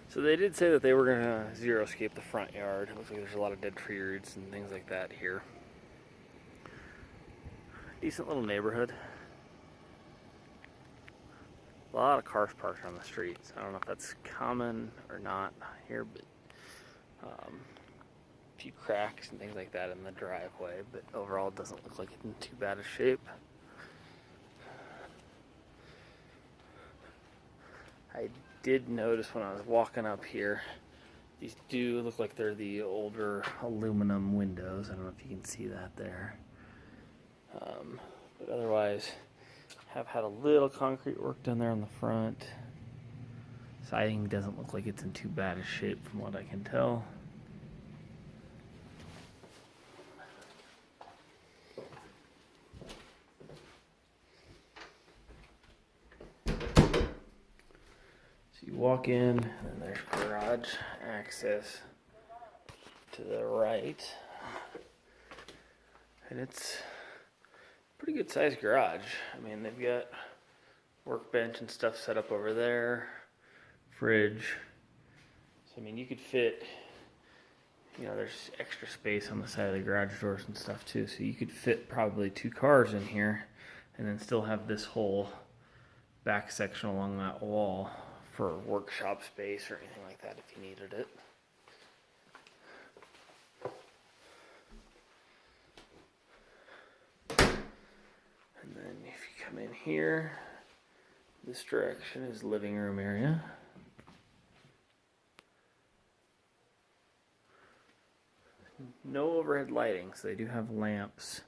So they did say that they were going to xeriscape the front yard. It looks like there's a lot of dead tree roots and things like that here. Decent little neighborhood. A lot of cars parked on the streets. I don't know if that's common or not here, but a few cracks and things like that in the driveway, but overall it doesn't look like it's in too bad a shape. I did notice when I was walking up here, these do look like they're the older aluminum windows. I don't know if you can see that there. But otherwise, have had a little concrete work done there on the front. Siding doesn't look like it's in too bad a shape from what I can tell. You walk in, and there's garage access to the right. And it's a pretty good sized garage. I mean, they've got workbench and stuff set up over there, fridge. So, I mean, you could fit, there's extra space on the side of the garage doors and stuff too. So you could fit probably 2 cars in here and then still have this whole back section along that wall for workshop space or anything like that if you needed it. And then if you come in here, this direction is living room area. No overhead lighting, so they do have lamps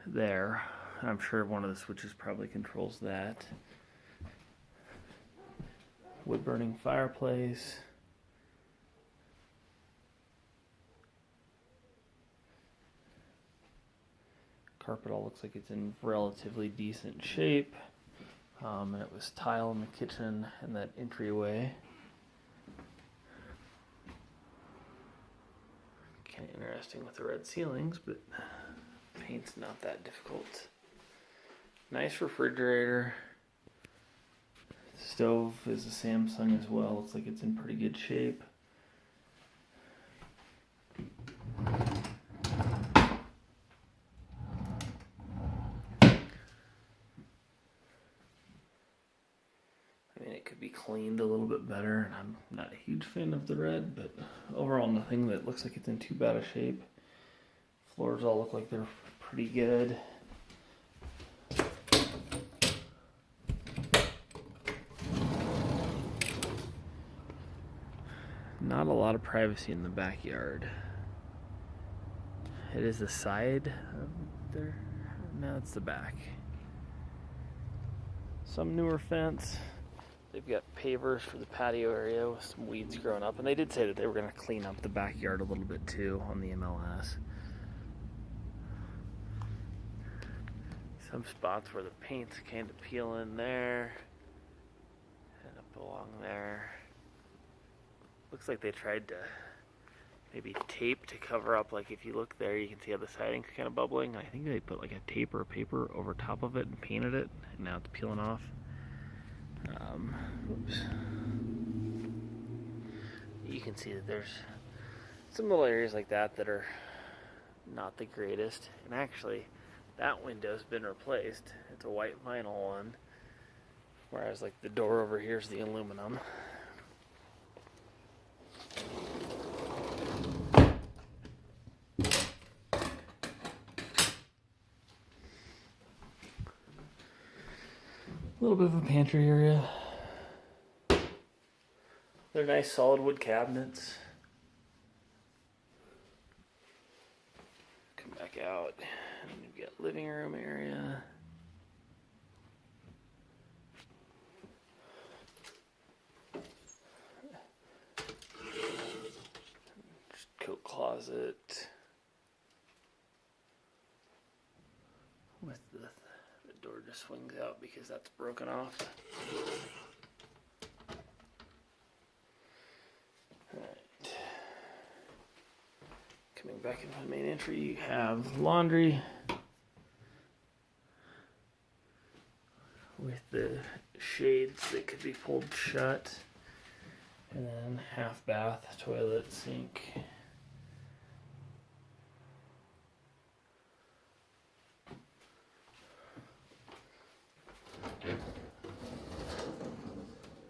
there. I'm sure one of the switches probably controls that. Wood burning fireplace. Carpet all looks like it's in relatively decent shape. And it was tile in the kitchen and that entryway. Kind of interesting with the red ceilings, but paint's not that difficult. Nice refrigerator. Stove is a Samsung as well. Looks like it's in pretty good shape. I mean, it could be cleaned a little bit better, and I'm not a huge fan of the red, but overall nothing that looks like it's in too bad a shape. Floors all look like they're pretty good. Not a lot of privacy in the backyard. It is the side of there. No, it's the back. Some newer fence. They've got pavers for the patio area with some weeds growing up. And they did say that they were going to clean up the backyard a little bit too on the MLS. Some spots where the paint's kind of peeling there. And up along there. Looks like they tried to maybe tape to cover up, like if you look there you can see how the siding's kind of bubbling. I think they put like a tape or paper over top of it and painted it, and now it's peeling off. Oops. You can see that there's some little areas like that that are not the greatest, and actually that window's been replaced. It's a white vinyl one, whereas like the door over here is the aluminum. A little bit of a pantry area. They're nice solid wood cabinets. Come back out and we've got living room area. Coat closet with the door just swings out because that's broken off. Alright. Coming back into the main entry, you have laundry with the shades that could be pulled shut. And then half bath, toilet, sink.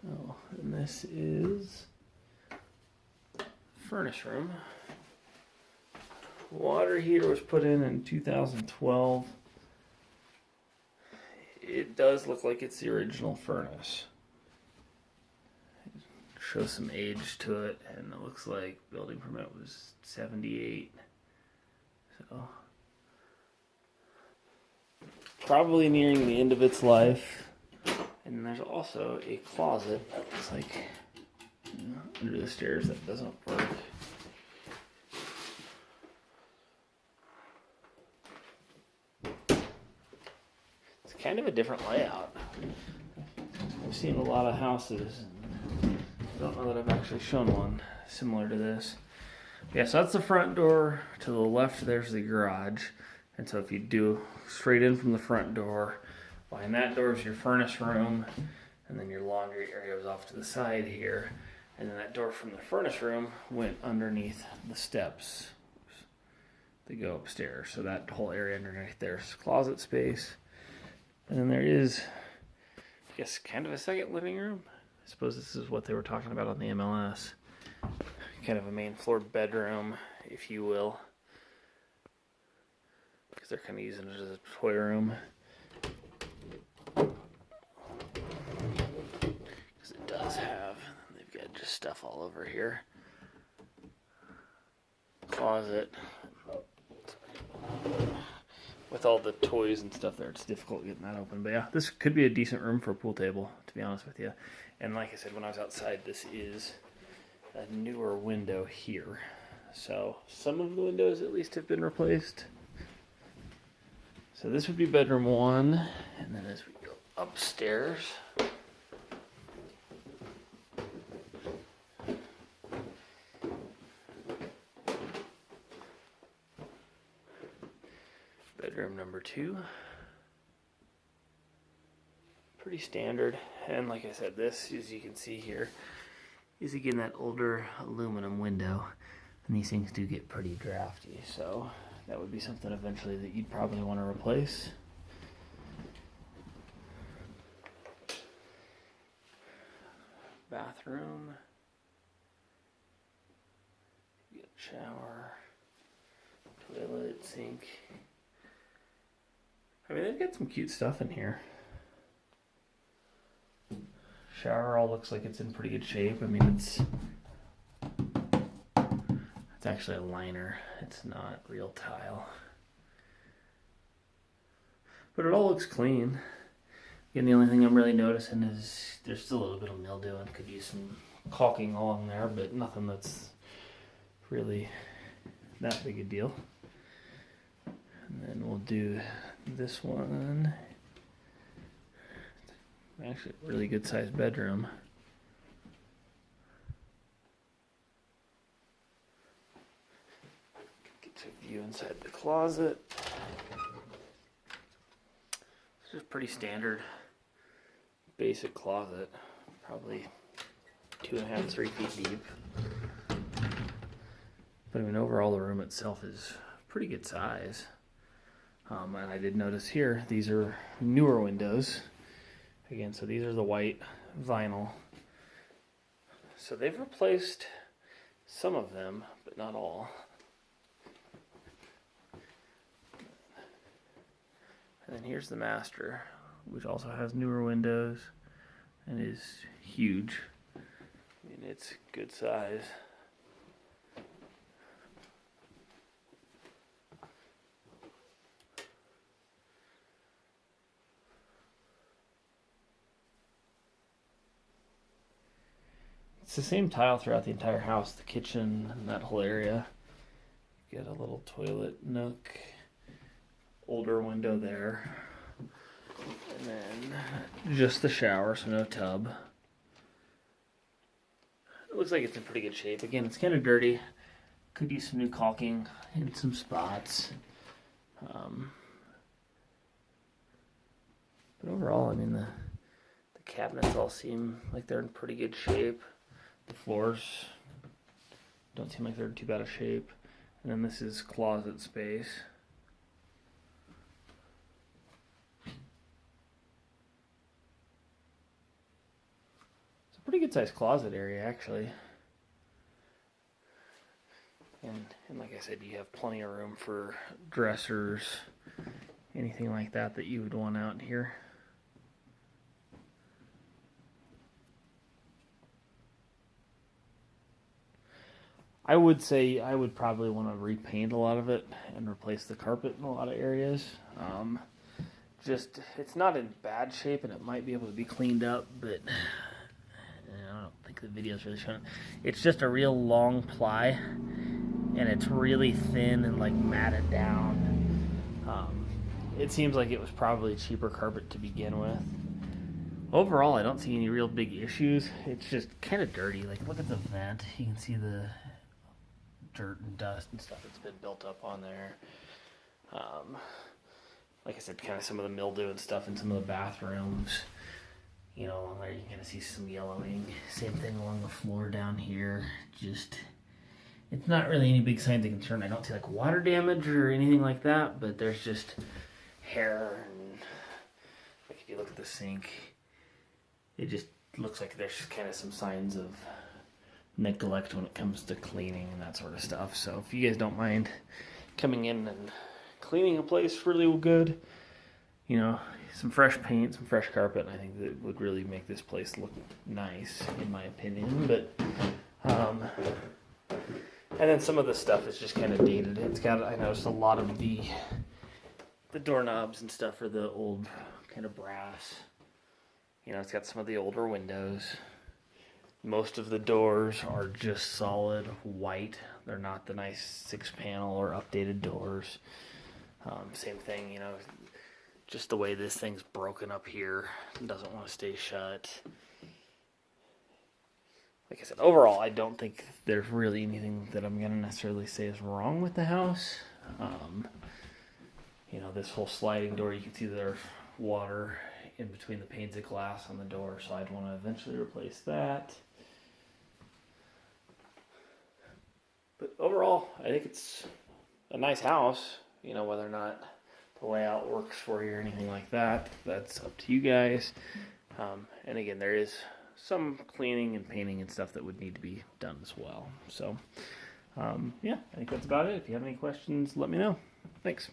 Oh, and this is furnace room. Water heater was put in 2012. It does look like it's the original furnace. It shows some age to it, and it looks like building permit was 78. So probably nearing the end of its life. And there's also a closet that looks like, you know, under the stairs that doesn't work. It's kind of a different layout. I've seen a lot of houses. I don't know that I've actually shown one similar to this. Yeah, so that's the front door. To the left, there's the garage. And so if you do straight in from the front door, behind that door is your furnace room, and then your laundry area was off to the side here. And then that door from the furnace room went underneath the steps that go upstairs. So that whole area underneath there is closet space. And then there is, I guess, kind of a second living room. I suppose this is what they were talking about on the MLS. Kind of a main floor bedroom, if you will. Because they're kind of using it as a toy room. Because it does have, they've got just stuff all over here. Closet. With all the toys and stuff there, it's difficult getting that open. But yeah, this could be a decent room for a pool table, to be honest with you. And like I said, when I was outside, this is a newer window here. So some of the windows at least have been replaced. So this would be bedroom 1, and then as we go upstairs, bedroom number 2. Pretty standard, and like I said, this, as you can see here, is again that older aluminum window, and these things do get pretty drafty, so that would be something eventually that you'd probably want to replace. Bathroom. You get shower, toilet, sink. I mean, they've got some cute stuff in here. Shower all looks like it's in pretty good shape. I mean, it's actually a liner. It's not real tile. But it all looks clean. Again, the only thing I'm really noticing is there's still a little bit of mildew and could use some caulking along there, but nothing that's really that big a deal. And then we'll do this one. Actually, a really good sized bedroom. Get a view inside the closet. It's just pretty standard, basic closet. Probably 2.5, 3 feet deep. But I mean, overall, the room itself is pretty good size. And I did notice here, these are newer windows. Again, so these are the white vinyl. So they've replaced some of them, but not all. And then here's the master, which also has newer windows and is huge. I mean, it's good size. It's the same tile throughout the entire house, the kitchen and that whole area. You get a little toilet nook, older window there, and then just the shower, so no tub. It looks like it's in pretty good shape. Again, it's kind of dirty. Could use some new caulking in some spots. But overall, I mean, the cabinets all seem like they're in pretty good shape. The floors don't seem like they're in too bad a shape. And then this is closet space. It's a pretty good sized closet area, actually. And like I said, you have plenty of room for dressers, anything like that that you would want out in here. I would say I would probably want to repaint a lot of it and replace the carpet in a lot of areas. Just, it's not in bad shape and it might be able to be cleaned up, but I don't think the video's really showing it. It's just a real long ply and it's really thin and like matted down. It seems like it was probably a cheaper carpet to begin with. Overall, I don't see any real big issues. It's just kind of dirty. Like, look at the vent. You can see the dirt and dust and stuff that's been built up on there. Like I said, kind of some of the mildew and stuff in some of the bathrooms. You know, along there you can kind of see some yellowing. Same thing along the floor down here. Just, it's not really any big signs of concern. I don't see like water damage or anything like that, but there's just hair and like if you look at the sink, it just looks like there's kind of some signs of neglect when it comes to cleaning and that sort of stuff. So if you guys don't mind coming in and cleaning a place really good, you know, some fresh paint, some fresh carpet, I think that would really make this place look nice, in my opinion. But and then some of the stuff is just kind of dated. It's got, I noticed a lot of the doorknobs and stuff are the old kind of brass. You know, it's got some of the older windows. Most of the doors are just solid white. They're not the nice 6-panel or updated doors. Same thing, you know, just the way this thing's broken up here. It doesn't want to stay shut. Like I said, overall, I don't think there's really anything that I'm going to necessarily say is wrong with the house. You know, this whole sliding door, you can see there's water in between the panes of glass on the door, so I'd want to eventually replace that. But overall, I think it's a nice house. You know, whether or not the layout works for you or anything like that, that's up to you guys. And again, there is some cleaning and painting and stuff that would need to be done as well. So, yeah, I think that's about it. If you have any questions, let me know. Thanks.